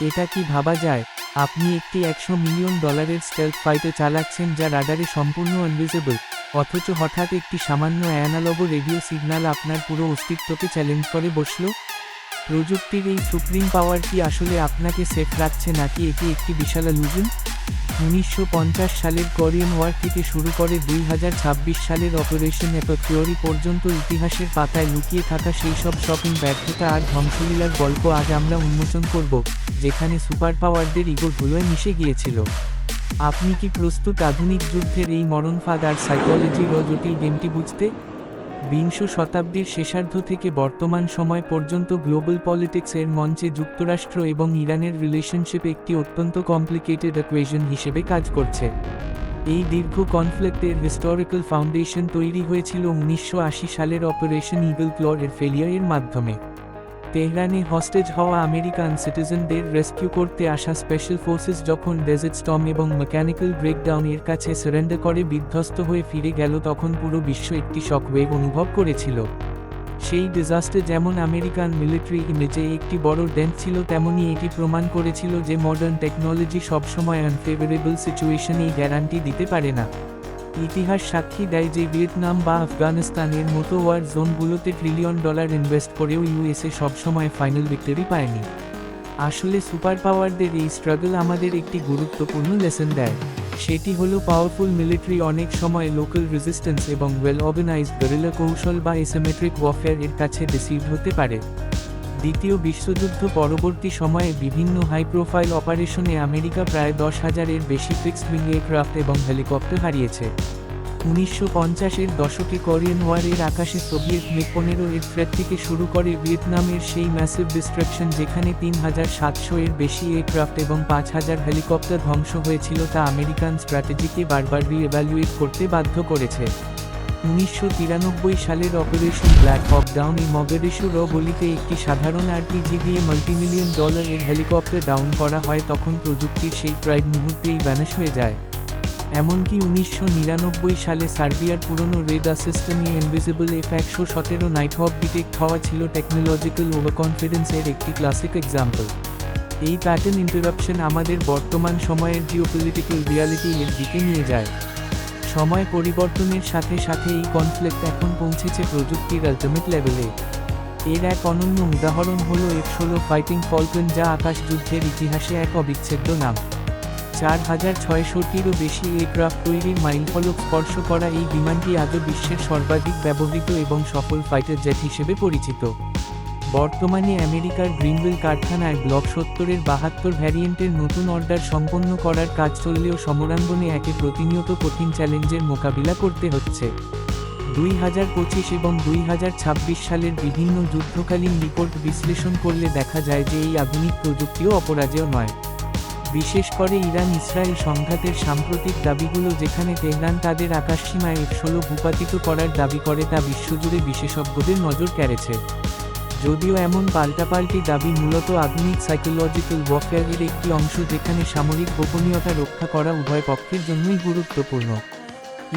এটা কি ভাবা যায়? আপনি একটি $100 মিলিয়ন স্টেলথ ফাইটার চালাচ্ছেন যা রাডারে সম্পূর্ণ ইনভিজিবল, অথচ হঠাৎ একটি সামান্য অ্যানালগ রেডিও সিগন্যাল আপনার পুরো অস্তিত্বকে চ্যালেঞ্জ করে বসল। প্রযুক্তির এই সুপ্রিম পাওয়ার কি আসলে আপনাকে সেফ রাখছে, নাকি এটি একটি বিশাল ইলুশন? 1950 সালের কোরিয়ান ওয়ার থেকে শুরু করে 2026 সালের অপারেশন অ্যাপোলো থিওরি পর্যন্ত ইতিহাসের পাতায় লুকিয়ে থাকা সেই সব শপিং ব্যর্থতা আর ধ্বংসলীলার গল্প আজ আমরা উন্মোচন করব, যেখানে সুপার পাওয়ারদের ইগো ধুলোয় মিশে গিয়েছিল। আপনি কি প্রস্তুত আধুনিক যুদ্ধের এই মরণফাঁদ আর সাইকোলজির জটিল গেমটি বুঝতে? বিংশ শতাব্দীর শেষার্ধ থেকে বর্তমান সময় পর্যন্ত গ্লোবাল পলিটিক্স এর মঞ্চে যুক্তরাষ্ট্র এবং ইরানের রিলেশনশিপ একটি অত্যন্ত কমপ্লিকেটেড ইকুয়েশন হিসেবে কাজ করছে। এই দীর্ঘ কনফ্লিক্টের হিস্টোরিক্যাল ফাউন্ডেশন তৈরি হয়েছিল 1980 সালের অপারেশন ঈগল ক্লর এর ফেলিয়ারের মাধ্যমে। তেহরানে হস্টেজ হওয়া আমেরিকান সিটিজেনদের রেস্কিউ করতে আসা স্পেশাল ফোর্সেস যখন ডেজার্ট স্টর্ম এবং মেকানিক্যাল ব্রেকডাউন এর কাছে সারেন্ডার করে বিধ্বস্ত হয়ে ফিরে গেল, তখন পুরো বিশ্ব একটি শকওয়েভ অনুভব করেছিল। সেই ডিজাস্টার যেমন আমেরিকান মিলিটারি ইমেজে একটি বড় ডেন্ট ছিল, তেমনি এটি প্রমাণ করেছিল যে মডার্ন টেকনোলজি সবসময় আনফেভারেবল সিচুয়েশনে গ্যারান্টি দিতে পারে না। ইতিহাস সাক্ষী দেয় যে ভিয়েতনাম বা আফগানিস্তানের মতো ওয়ার জোনগুলোতে $1 ট্রিলিয়ন ইনভেস্ট করেও ইউএসএ সবসময় ফাইনাল ভিক্টরি পায়নি। আসলে সুপার পাওয়ারদের এই স্ট্রাগল আমাদের একটি গুরুত্বপূর্ণ লেসন দেয়। সেটি হলো পাওয়ারফুল মিলিটারি অনেক সময় লোকাল রেজিস্ট্যান্স এবং ওয়েল অর্গানাইজড গেরিলা কৌশল বা এসিমেট্রিক ওয়ারফেয়ার এর কাছে ডিসিভড হতে পারে। দ্বিতীয় বিশ্বযুদ্ধ পরবর্তী সময়ে বিভিন্ন হাই প্রোফাইল অপারেশনে আমেরিকা প্রায় 10,000-এর বেশি ফিক্সড উইং এয়ারক্রাফট এবং হেলিকপ্টার হারিয়েছে। 1950-এর দশকে কোরিয়ান ওয়ারের আকাশে সোভিয়েত MiG-15 এর থ্রেট থেকে শুরু করে ভিয়েতনামের সেই ম্যাসিভ ডিস্ট্রাকশন, যেখানে 3,700-এর বেশি এয়ারক্রাফট এবং 5,000 হেলিকপ্টার ধ্বংস হয়েছিল, তা আমেরিকান স্ট্র্যাটেজিকে বারবার রি-এভ্যালুয়েট করতে বাধ্য করেছে। 1993 সালের অপারেশন ব্ল্যাক হক ডাউন এ মগাদিশু র গলিতে একটি সাধারণ আরপিজি দিয়ে $multi-million এর হেলিকপ্টার ডাউন করা হয়, তখন প্রযুক্তির সেই প্রাইড মুহূর্তেই ভ্যানিশ হয়ে যায়। এমনকি 1999 সালে সার্বিয়ার পুরনো রেডার সিস্টেমে ইনভিজিবল F-117 নাইটহক ডিটেক্ট হওয়া ছিল টেকনোলজিক্যাল ওভারকনফিডেন্স এর একটি ক্লাসিক এক্সাম্পল। এই প্যাটার্ন ইন্টারাপশন আমাদের বর্তমান সময়ের জিওপলিটিক্যাল রিয়ালিটি এর দিকে নিয়ে যায়। সময় পরিবর্তনের সাথে সাথে এই কনফ্লিক্ট এখন পৌঁছেছে প্রযুক্তির আল্টিমেট লেভেলে। এর এক অনন্য উদাহরণ হল F-16 ফাইটিং ফলকন, যা আকাশ যুদ্ধের ইতিহাসে এক অবিচ্ছেদ্য নাম। 4,600-টিরও বেশি এয়ারক্রাফট তৈরির মাইলফলক স্পর্শ করা এই বিমানটি আজও বিশ্বের সর্বাধিক ব্যবহৃত এবং সফল ফাইটার জেট হিসেবে পরিচিত। বর্তমানে আমেরিকার গ্রিনভিল কারখানায় ব্লক 70-এর 72 ভ্যারিয়েন্টের নতুন অর্ডার সম্পন্ন করার কাজ চললেও সমরাঙ্গনে একে প্রতিনিয়ত কঠিন চ্যালেঞ্জের মোকাবিলা করতে হচ্ছে। 2025 এবং 2026 সালের বিভিন্ন যুদ্ধকালীন রিপোর্ট বিশ্লেষণ করলে দেখা যায় যে এই আধুনিক প্রযুক্তিও অপরাজেয় নয়। বিশেষ করে ইরান ইসরায়েল সংঘাতের সাম্প্রতিক দাবিগুলো, যেখানে তেহরান তাদের আকাশসীমায় F-16 ভূপাতিত করার দাবি করে, তা বিশ্বজুড়ে বিশেষজ্ঞদের নজর কেড়েছে। যদিও এমন পাল্টাপাল্টি দাবি মূলত আধুনিক সাইকোলজিক্যাল ওয়ারফেয়ারের একটি অংশ, যেখানে সামরিক গোপনীয়তা রক্ষা করা উভয় পক্ষের জন্যই গুরুত্বপূর্ণ।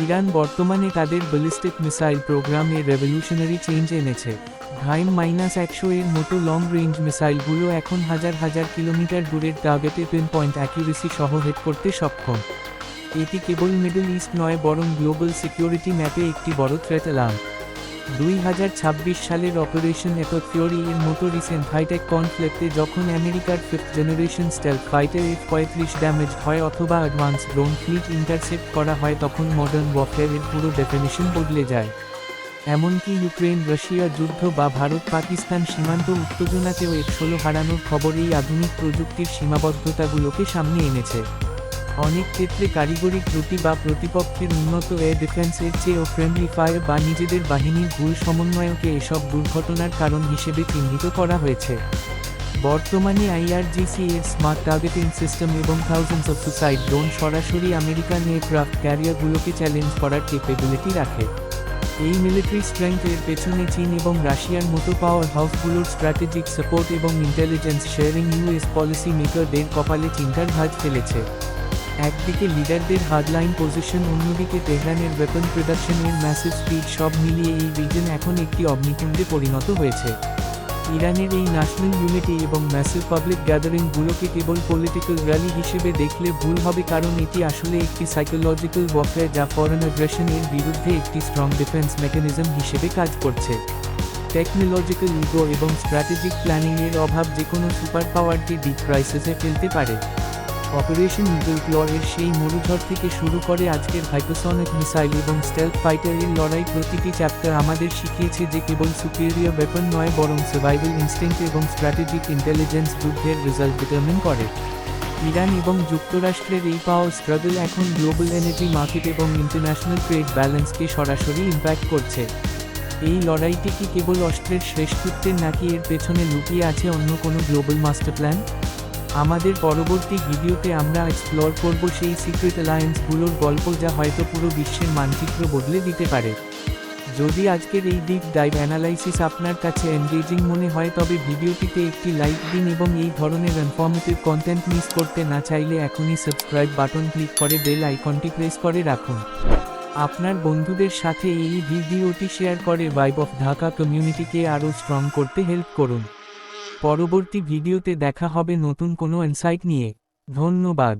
ইরান বর্তমানে তাদের ব্যালিস্টিক মিসাইল প্রোগ্রামে রেভলিউশনারি চেঞ্জ এনেছে। ঘাইম-100 এর মতো লং রেঞ্জ মিসাইলগুলো এখন হাজার হাজার কিলোমিটার দূরের টার্গেটে পিনপয়েন্ট অ্যাকিউরেসি সহ হিট করতে সক্ষম। এটি কেবল মিডল ইস্ট নয়, বরং গ্লোবাল সিকিউরিটি ম্যাপে একটি বড় থ্রেট অ্যালার্ম। 2026 সালের অপারেশন অ্যাপোলো থিওরি এর মতো রিসেন্ট হাইটেক কনফ্লিক্টে যখন আমেরিকার 5th generation stealth fighter F-35 damage হয় অথবা অ্যাডভান্স ড্রোন ফ্লিট ইন্টারসেপ্ট করা হয়, তখন মডার্ন ওয়ারফেয়ারের পুরো ডেফিনিশন বদলে যায়। এমনকি ইউক্রেন রাশিয়া যুদ্ধ বা ভারত পাকিস্তান সীমান্ত উত্তেজনাতেও F-16 হারানোর খবর এই আধুনিক প্রযুক্তির সীমাবদ্ধতাগুলোকে সামনে এনেছে। অনেক ক্ষেত্রে কারিগরি ত্রুটি বা প্রতিপক্ষের উন্নত এয়ার ডিফেন্সের চেয়েও ফ্রেন্ডলি ফায়ার বা নিজেদের বাহিনীর ভুল সমন্বয়কে এসব দুর্ঘটনার কারণ হিসেবে চিহ্নিত করা হয়েছে। বর্তমানে IRGC এর স্মার্ট টার্গেটিং সিস্টেম এবং থাউজেন্ডস অফ সুসাইড ড্রোন সরাসরি আমেরিকান এয়ারক্রাফট ক্যারিয়ারগুলোকে চ্যালেঞ্জ করার ক্যাপাবিলিটি রাখে। এই মিলিটারি স্ট্রেংথ এর পেছনে চীন এবং রাশিয়ার মতো পাওয়ার হাউসগুলোর স্ট্র্যাটেজিক সাপোর্ট এবং ইন্টেলিজেন্স শেয়ারিং US পলিসি মেকারদের কপালে চিন্তার ভাঁজ ফেলেছে। একদিকে লিডারদের হার্ডলাইন পজিশন, অন্যদিকে তেহরানের ওয়েপন প্রোডাকশনের ম্যাসিভ স্পিড, সব মিলিয়ে এই রিজন এখন একটি অগ্নিকুণ্ডে পরিণত হয়েছে। ইরানের এই ন্যাশনাল ইউনিটি এবং ম্যাসিভ পাবলিক গ্যাদারিংগুলোকে কেবল পলিটিক্যাল র্যালি হিসেবে দেখলে ভুল হবে, কারণ এটি আসলে একটি সাইকোলজিক্যাল ওয়ারফেয়ার যা ফরেন অ্যাগ্রেশন এর বিরুদ্ধে একটি স্ট্রং ডিফেন্স মেকানিজম হিসেবে কাজ করছে। টেকনোলজিক্যাল ইগো এবং স্ট্র্যাটেজিক প্ল্যানিংয়ের অভাব যেকোনো সুপার পাওয়ারকে ডিপ ক্রাইসিসে ফেলতে পারে। অপারেশন ইগল ক্ল এর সেই মরুঝড় থেকে শুরু করে আজকের হাইপারসনিক মিসাইল এবং স্টেলথ ফাইটারের লড়াই, প্রতিটি চ্যাপ্টার আমাদের শিখিয়েছে যে কেবল সুপিরিয়র ওয়েপন নয়, বরং সার্ভাইভাল ইনস্টিংক্ট এবং স্ট্র্যাটেজিক ইন্টেলিজেন্স যুদ্ধের রেজাল্ট ডিটারমিন করে। ইরান এবং যুক্তরাষ্ট্রের এই পাওয়ার স্ট্রাগল এখন গ্লোবাল এনার্জি মার্কেট এবং ইন্টারন্যাশনাল ট্রেড ব্যালেন্সকে সরাসরি ইম্প্যাক্ট করছে। এই লড়াইটি কি কেবল অস্ত্রের শ্রেষ্ঠত্বের, নাকি এর পেছনে লুকিয়ে আছে অন্য কোনো গ্লোবাল মাস্টার প্ল্যান? আমাদের পরবর্তী ভিডিওতে আমরা এক্সপ্লোর করব সেই সিক্রেট অ্যালায়েন্সগুলোর গল্প যা হয়তো পুরো বিশ্বের মানচিত্র বদলে দিতে পারে। যদি আজকের এই ডিপ ডাইভ অ্যানালাইসিস আপনার কাছে এনগেজিং মনে হয় তবে ভিডিওটিতে একটি লাইক দিন এবং এই ধরনের ইনফরমেটিভ কন্টেন্ট মিস করতে না চাইলে এখনই সাবস্ক্রাইব বাটন ক্লিক করে বেল আইকনটি প্রেস করে রাখুন। আপনার বন্ধুদের সাথে এই ভিডিওটি শেয়ার করে ভাইব অফ ঢাকা কমিউনিটিকে আরও স্ট্রং করতে হেল্প করুন। পরবর্তী ভিডিওতে দেখা হবে নতুন কোনো ইনসাইট নিয়ে। ধন্যবাদ।